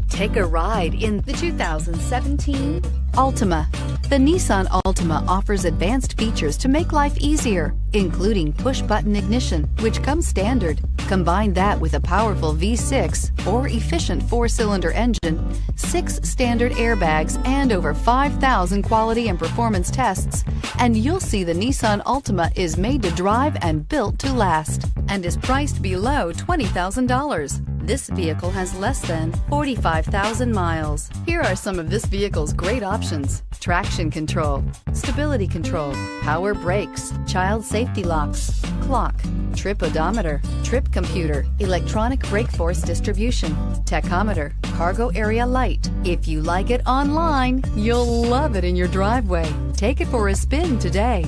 Take a ride in the 2017 Altima. The Nissan Altima offers advanced features to make life easier, including push-button ignition, which comes standard. Combine that with a powerful V6 or efficient 4-cylinder engine, 6 standard airbags, and over 5,000 quality and performance tests, and you'll see the Nissan Altima is made to drive and built to last, and is priced below $20,000. This vehicle has less than 45,000 miles. Here are some of this vehicle's great options: traction control, stability control, power brakes, child safety locks, clock, trip odometer, trip computer, electronic brake force distribution, tachometer, cargo area light. If you like it online, you'll love it in your driveway. Take it for a spin today.